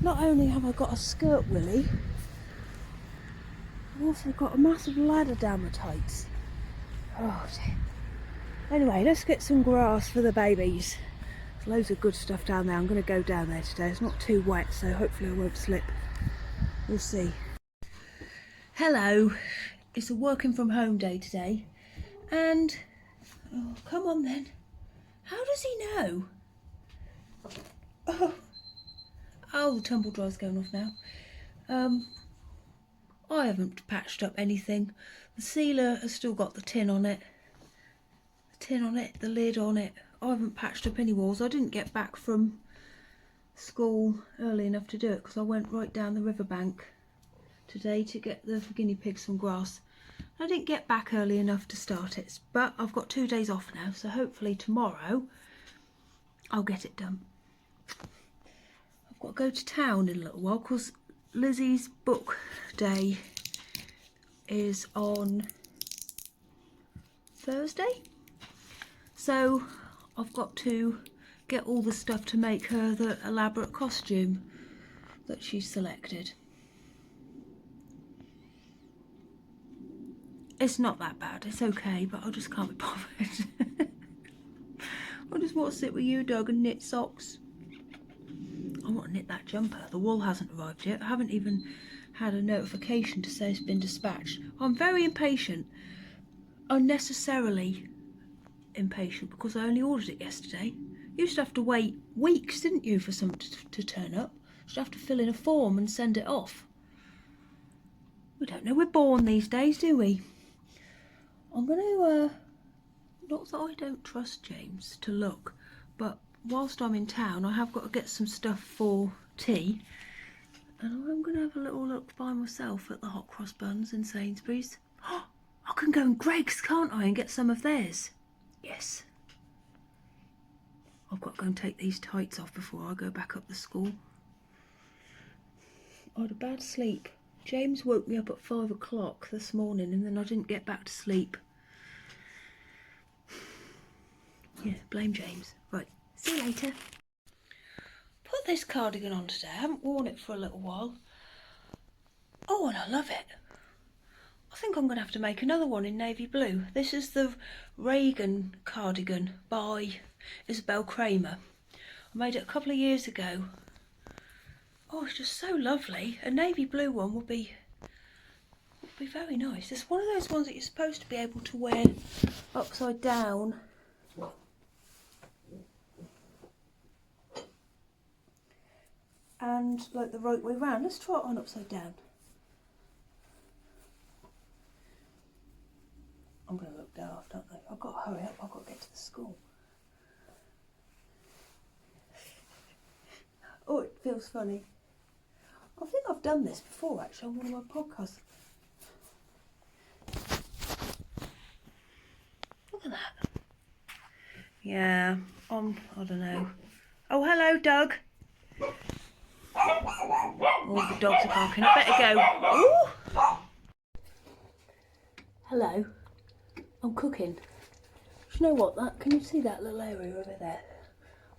not only have I got a skirt willy, I've also got a massive ladder down my tights. Oh dear. Anyway, let's get some grass for the babies. There's loads of good stuff down there. I'm going to go down there today. It's not too wet, so hopefully I won't slip. We'll see. Hello. It's a working from home day today. And, oh, come on then. How does he know? Oh, the tumble dryer's going off now. I haven't patched up anything. The sealer has still got the tin on it. The lid on it. I haven't patched up any walls. I didn't get back from school early enough to do it because I went right down the riverbank today to get the guinea pigs some grass. I didn't get back early enough to start it, but I've got 2 days off now, so hopefully tomorrow I'll get it done. I've got to go to town in a little while because Lizzie's book day is on Thursday, so I've got to get all the stuff to make her the elaborate costume that she's selected. It's not that bad, it's okay, but I just can't be bothered. I just want to sit with you, Doug, and knit socks. I want to knit that jumper. The wool hasn't arrived yet. I haven't even had a notification to say it's been dispatched. I'm very impatient. Unnecessarily impatient because I only ordered it yesterday. You used to have to wait weeks, didn't you, for something to turn up? You used to have to fill in a form and send it off. We don't know we're born these days, do we? I'm going to, not that I don't trust James to look, but whilst I'm in town, I have got to get some stuff for tea, and I'm going to have a little look by myself at the hot cross buns in Sainsbury's. I can go in Greggs, can't I, and get some of theirs? Yes. I've got to go and take these tights off before I go back up to school. I had a bad sleep. James woke me up at 5 o'clock this morning and then I didn't get back to sleep. Yeah, blame James. Right, see you later. Put this cardigan on today. I haven't worn it for a little while. Oh, and I love it. I think I'm going to have to make another one in navy blue. This is the Reagan cardigan by Isabel Kramer. I made it a couple of years ago. Oh, it's just so lovely. A navy blue one would be very nice. It's one of those ones that you're supposed to be able to wear upside down. And like the right way round. Let's try it on upside down. I'm going to look daft, aren't I? I've got to hurry up. I've got to get to the school. Oh, it feels funny. I think I've done this before actually on one of my podcasts. Look at that. Yeah, I don't know. Oh, hello, Doug. All the dogs are barking. I better go. Ooh. Hello. I'm cooking. Do you know what? Can you see that little area over there?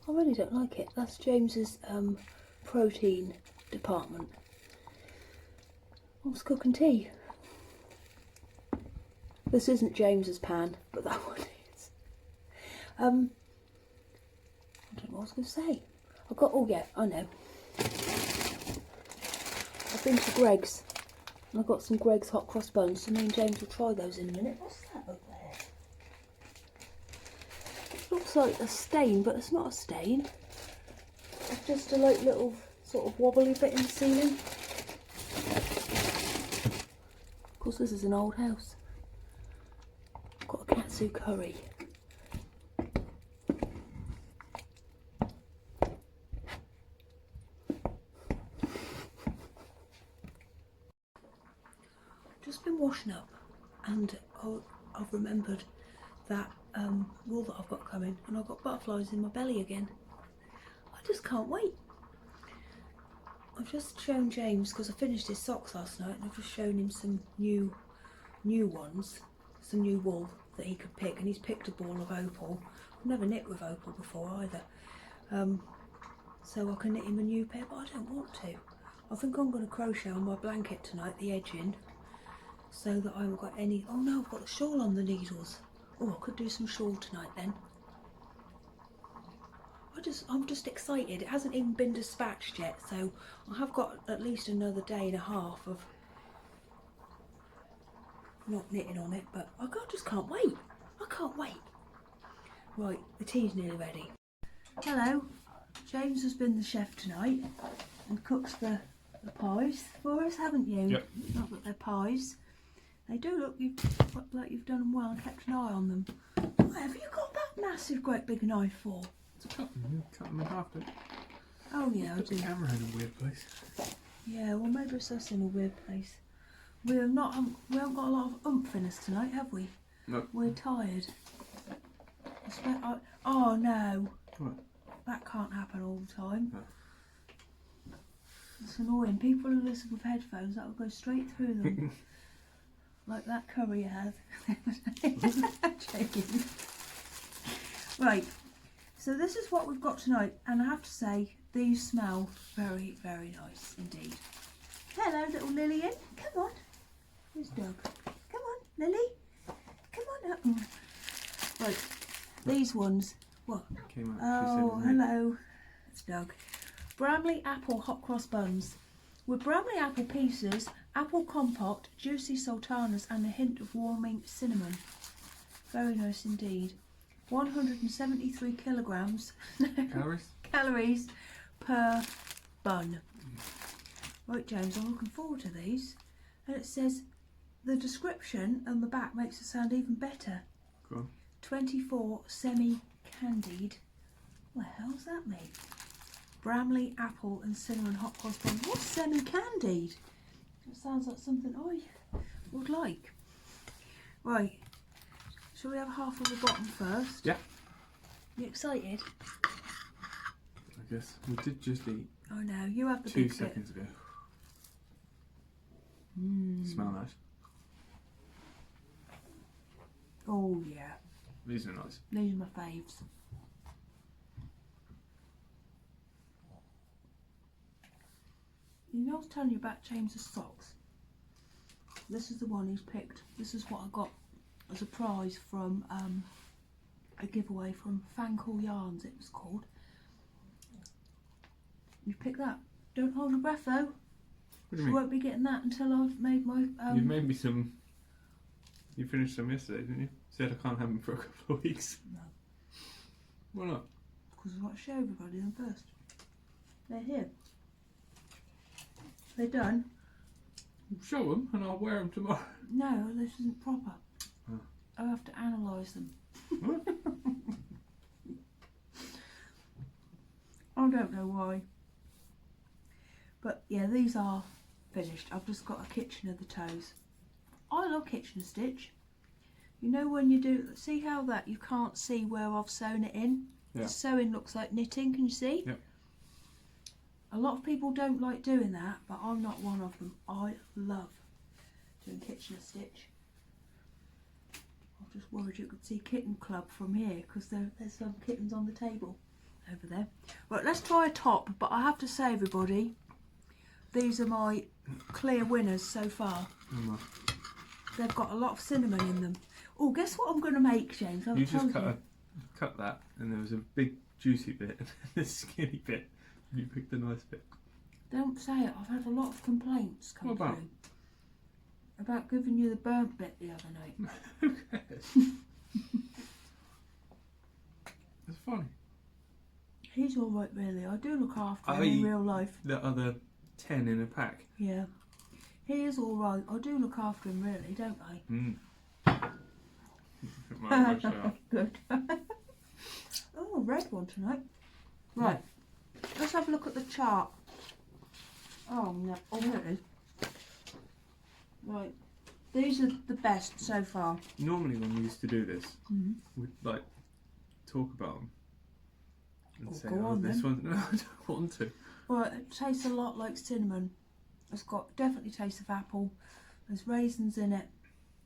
I really don't like it. That's James's protein department. I was cooking tea. This isn't James's pan, but that one is. I don't know what I was going to say. Oh yeah, I know. I've been to Greggs and I got some Greggs hot cross buns, so me and James will try those in a minute. What's that up there? It looks like a stain, but it's not a stain. It's just a like little sort of wobbly bit in the ceiling. Of course, this is an old house. I've got a katsu curry. Just been washing up, and I've remembered that wool that I've got coming, and I've got butterflies in my belly again. I just can't wait. I've just shown James, because I finished his socks last night, and I've just shown him some new ones, some new wool that he could pick, and he's picked a ball of opal. I've never knit with opal before either. so I can knit him a new pair, but I don't want to. I think I'm going to crochet on my blanket tonight, the edging, so that I haven't got any... Oh no, I've got the shawl on the needles. Oh, I could do some shawl tonight then. I'm just excited. It hasn't even been dispatched yet, so I have got at least another day and a half of not knitting on it, but I just can't wait. I can't wait. Right, the tea's nearly ready. Hello, James has been the chef tonight and cooked the pies for us, haven't you? Yep. Not that they're pies. They do look like you've done them well and kept an eye on them. What have you got that massive, great big knife for? To cut them in half, don't you? Oh yeah, I Put do. the camera in a weird place. Yeah, well maybe it's us in a weird place. We haven't got a lot of oomph in us tonight, have we? No. We're tired. Oh no. What? That can't happen all the time. No. It's annoying. People who listen with headphones, that will go straight through them. Like that curry you had. Joking. Right, so this is what we've got tonight, and I have to say, these smell very, very nice indeed. Hello, little Lillian. Come on. Where's Doug? Come on, Lily. Come on up. Right, these ones. What? Came out. Oh, hello. It's Doug. Bramley apple hot cross buns. With Bramley apple pieces, apple compote, juicy sultanas and a hint of warming cinnamon. Very nice indeed. 173 kilograms calories per bun. Right, James, I'm looking forward to these. And it says the description on the back makes it sound even better. Go on. 24 semi-candied. What the hell's that mean? Bramley apple and cinnamon hot cross bun. What's semi-candied? It sounds like something I would like. Right. Shall we have half of the bottom first? Yeah. You excited? I guess we did just eat. Oh no, you have the 2 big seconds ago. Smell nice. Oh yeah. These are nice. These are my faves. You know I was telling you about James's socks? This is the one he's picked. This is what I got as a prize from a giveaway from Fancool Yarns, it was called. You picked that. Don't hold your breath though. What do you You mean? won't be getting that until I've made my... You made me some. You finished some yesterday, didn't you? Said I can't have them for a couple of weeks. No, Why not? because I want to show everybody them first. They're here. They're done. Show them and I'll wear them tomorrow. No, this isn't proper. Oh. I have to analyse them. What? I don't know why. But yeah, these are finished. I've just got a Kitchener of the toes. I love Kitchener stitch. You know when you do, see how that you can't see where I've sewn it in? Yeah. The sewing looks like knitting, can you see? Yep. A lot of people don't like doing that, but I'm not one of them. I love doing Kitchener stitch. I just worried you could see Kitten Club from here because there's some kittens on the table over there. Right, let's try a top, but I have to say everybody, these are my clear winners so far. They've got a lot of cinnamon in them. Oh, guess what I'm going to make, James? You just cut that and there was a big juicy bit and a skinny bit. You picked the nice bit. Don't say it. I've had a lot of complaints come What about? through about giving you the burnt bit the other night. Who cares? It's funny. He's all right, really. I do look after him I in eat real life. The other 10 in a pack. Yeah, he is all right. I do look after him, really, don't I? Mm. Good. Oh, a red one tonight. Right, let's have a look at the chart. Oh no! Oh, here it is. Right, these are the best so far. Normally when we used to do this, we'd like talk about them and Oh, say, go oh, on this then. one. No, I don't want to. Well, it tastes a lot like cinnamon. It's got definitely taste of apple. There's raisins in it.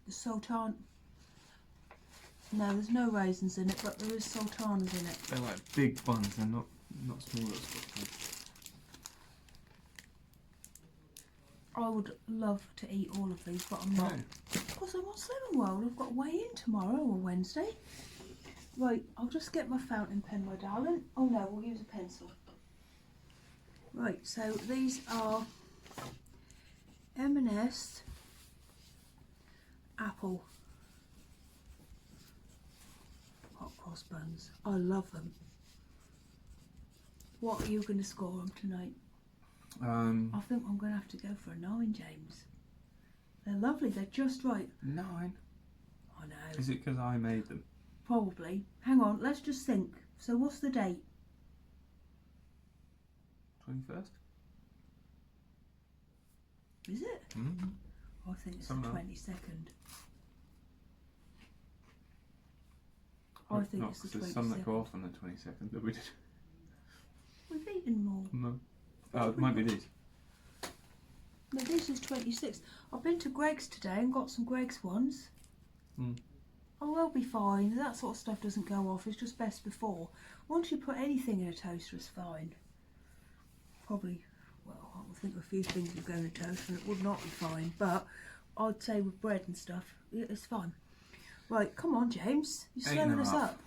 The sultan. No, there's no raisins in it, but there is sultanas in it. They're like big buns, they're not small little spots. I would love to eat all of these, but I'm not. No. Because I'm on Slimming World. I've got to weigh in tomorrow or Wednesday. Right, I'll just get my fountain pen, my darling. Oh no, we'll use a pencil. Right, so these are M&S apple hot cross buns. I love them. What are you going to score them tonight? I think I'm going to have to go for a 9, James. They're lovely. They're just right. 9. I know. Is it because I made them? Probably. Hang on, let's just think. So what's the date? 21st? Is it? Mm-hmm. I think it's Somehow. the 22nd. I think Not it's the 'cause there's some that 22nd. go off on the 22nd that we did. We've eaten more. No. Oh, it might be these. No, this is 26th. I've been to Greg's today and got some Greg's ones. Mm. Oh, they'll be fine. That sort of stuff doesn't go off. It's just best before. Once you put anything in a toaster, it's fine. Probably, well, I think a few things would go in a toaster and it would not be fine. But I'd say with bread and stuff, it's fine. Right, come on, James. You're slowing 8.5. us up.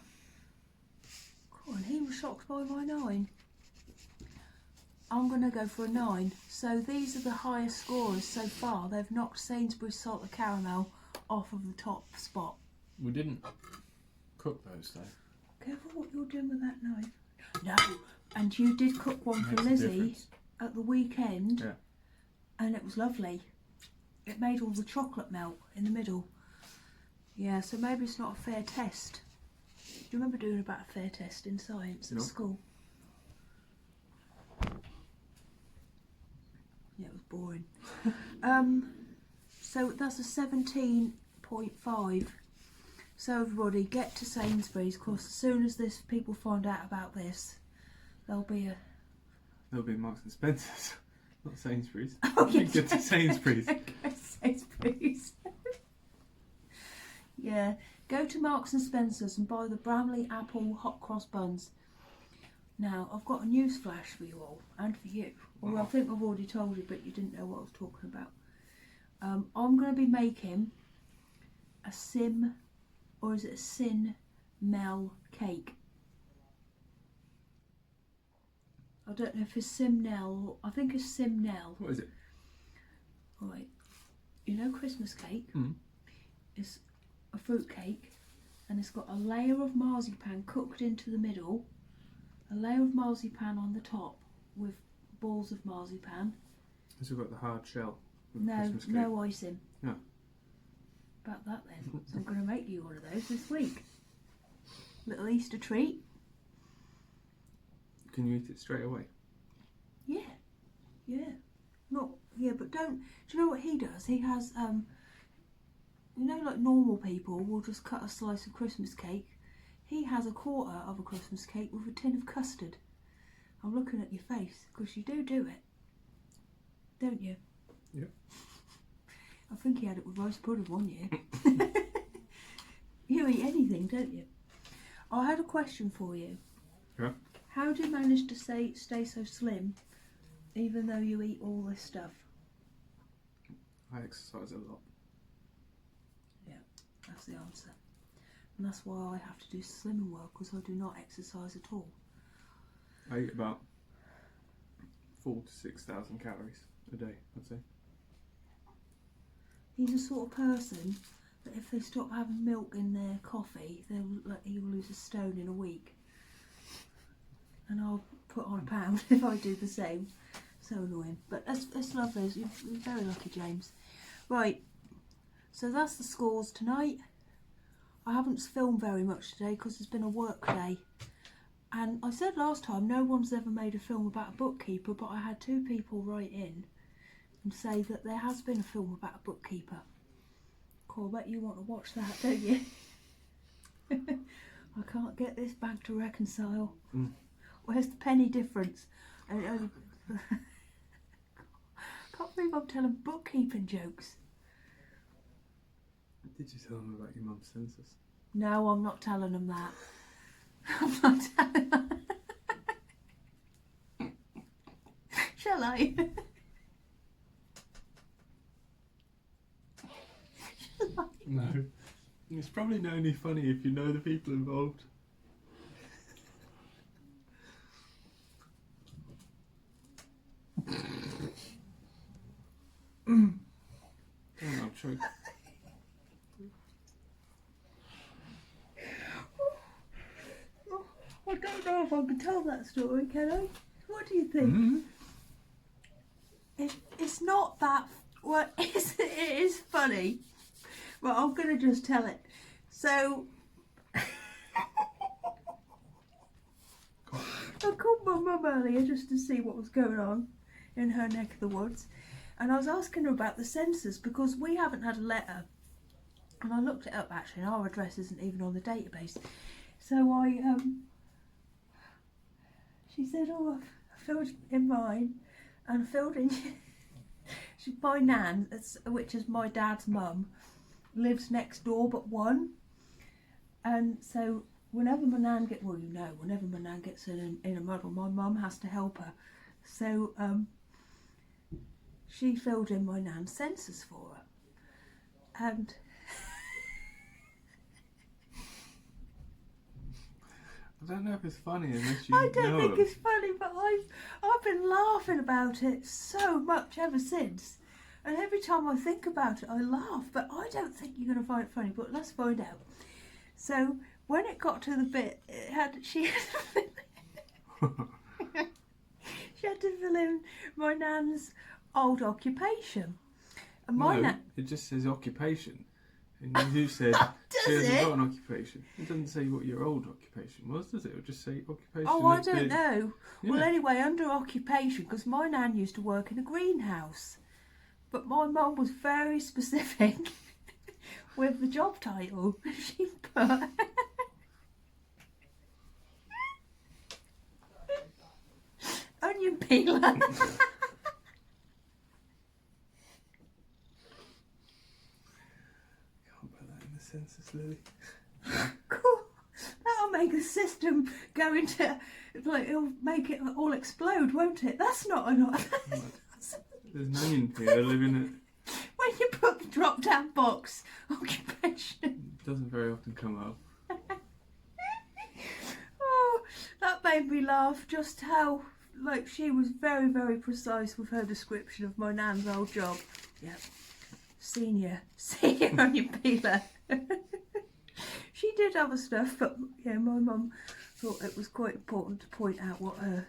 Come on, he was shocked by my 9. I'm going to go for a 9. So these are the highest scorers so far. They've knocked Sainsbury's Salted Caramel off of the top spot. We didn't cook those though. Careful what you're doing with that knife. No, and you did cook one for Makes a Lizzie difference. at the weekend, Yeah. and it was lovely. It made all the chocolate melt in the middle. Yeah, so maybe it's not a fair test. Do you remember doing about a fair test in science at No. school? Yeah, it was boring. So that's a 17.5. So everybody, get to Sainsbury's, because as soon as people find out about this, there'll be a... There'll be Marks and Spencer's, not Sainsbury's. Oh, You yes. get to Sainsbury's. Go Sainsbury's. Yeah, go to Marks and Spencer's and buy the Bramley apple hot cross buns. Now, I've got a news flash for you all, and for you. Well, I think I've already told you, but you didn't know what I was talking about. I'm going to be making a Sin Mel cake. I don't know if it's Simnel, I think it's Simnel. What is it? Right, you know Christmas cake? Mm. It's a fruit cake, and it's got a layer of marzipan cooked into the middle, a layer of marzipan on the top with balls of marzipan. Has it got the hard shell? With No, Christmas cake? no icing. No. About that then. So I'm going to make you one of those this week. Little Easter treat. Can you eat it straight away? Yeah, yeah. Not, yeah, but don't, do you know what he does? He has, you know, like normal people will just cut a slice of Christmas cake. He has a quarter of a Christmas cake with a tin of custard. I'm looking at your face, because you do it. Don't you? Yep. I think he had it with roast pudding one year. You eat anything, don't you? I had a question for you. Yeah. How do you manage to stay so slim, even though you eat all this stuff? I exercise a lot. Yeah, that's the answer. And that's why I have to do Slimming World, because I do not exercise at all. I eat about 4,000 to 6,000 calories a day, I'd say. He's the sort of person that if they stop having milk in their coffee, he will lose a stone in a week. And I'll put on a pound if I do the same. So annoying. But that's lovely. You're very lucky, James. Right, so that's the scores tonight. I haven't filmed very much today because it's been a work day. And I said last time no one's ever made a film about a bookkeeper, but I had 2 people write in and say that there has been a film about a bookkeeper. Cool, I bet you want to watch that, don't you? I can't get this back to reconcile. Mm. Where's the penny difference? Can't believe I'm telling bookkeeping jokes. Did you tell them about your mum's census? No, I'm not telling them that. I'm not telling them. Shall I? No. It's probably only funny if you know the people involved. I'm choked. I don't know if I can tell that story, can I? What do you think? Mm. It's not that. Well, it is funny. Well, I'm going to just tell it. So, I called my mum earlier just to see what was going on in her neck of the woods. And I was asking her about the census because we haven't had a letter. And I looked it up actually, and our address isn't even on the database. So she said, oh, I filled in mine and filled in. My nan, which is my dad's mum, lives next door but one. And so whenever my nan whenever my nan gets in a muddle, my mum has to help her. So she filled in my nan's census for her. And I don't know if it's funny unless you I don't know think them. it's funny, but I've been laughing about it so much ever since. And every time I think about it, I laugh. But I don't think you're going to find it funny. But let's find out. So when it got to the bit, she had to fill in my nan's old occupation. And my No, it just says occupation. And you said she Does hasn't it? got an occupation. It doesn't say what your old occupation was, does it? It'll just say occupation. Oh, I don't know. Yeah. Well, anyway, under occupation, because my nan used to work in a greenhouse. But my mum was very specific with the job title. She put onion peeler. Can't put that in the census, Lily. Cool. That'll make the system go into, like, it'll make it all explode, won't it? That's not an. There's an onion peeler living at... When you put the drop down box, occupation. It doesn't very often come up. Oh, that made me laugh just how, like, she was very, very precise with her description of my nan's old job. Yep. Senior onion peeler. She did other stuff, but yeah, my mum thought it was quite important to point out what her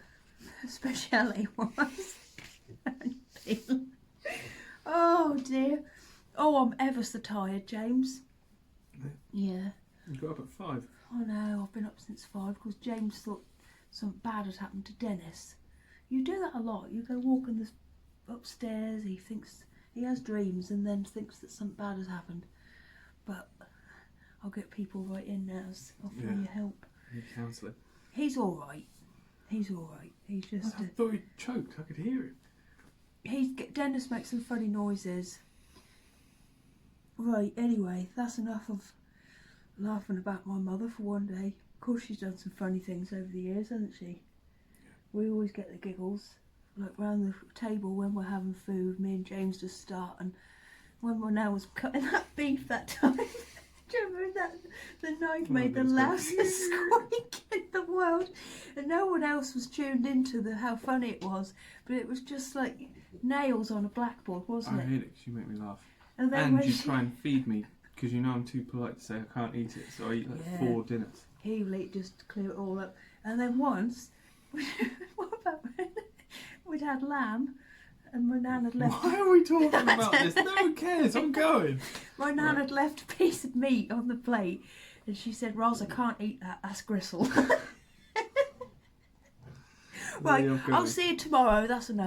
speciality was. Onion peeler. Oh dear. Oh, I'm ever so tired, James. Yeah. You got up at 5. Oh no, I've been up since 5 because James thought something bad had happened to Dennis. You do that a lot. You go walking this upstairs, he thinks he has dreams and then thinks that something bad has happened. But I'll get people right in now, offering you help. Need counselling. He's alright. He's alright. He's just I thought he choked. I could hear him. Dennis makes some funny noises. Right, anyway, that's enough of laughing about my mother for one day. Of course she's done some funny things over the years, hasn't she? We always get the giggles. Like round the table when we're having food, me and James just start, and when my nan was cutting that beef that time, do you remember that? The knife made the loudest squeak in the world, and no one else was tuned into how funny it was, but it was just like nails on a blackboard, wasn't I it? hate it because you make me laugh. And then And when you try and feed me because you know I'm too polite to say I can't eat it, so I eat like 4 dinners. he will eat just to clear it all up. And then once, what about when we'd had lamb and my nan had left. Why are we talking about this? No one cares. I'm going. My nan had left a piece of meat on the plate, and she said, "Roz, I can't eat that. That's gristle." Right, I'll see you tomorrow. That's enough.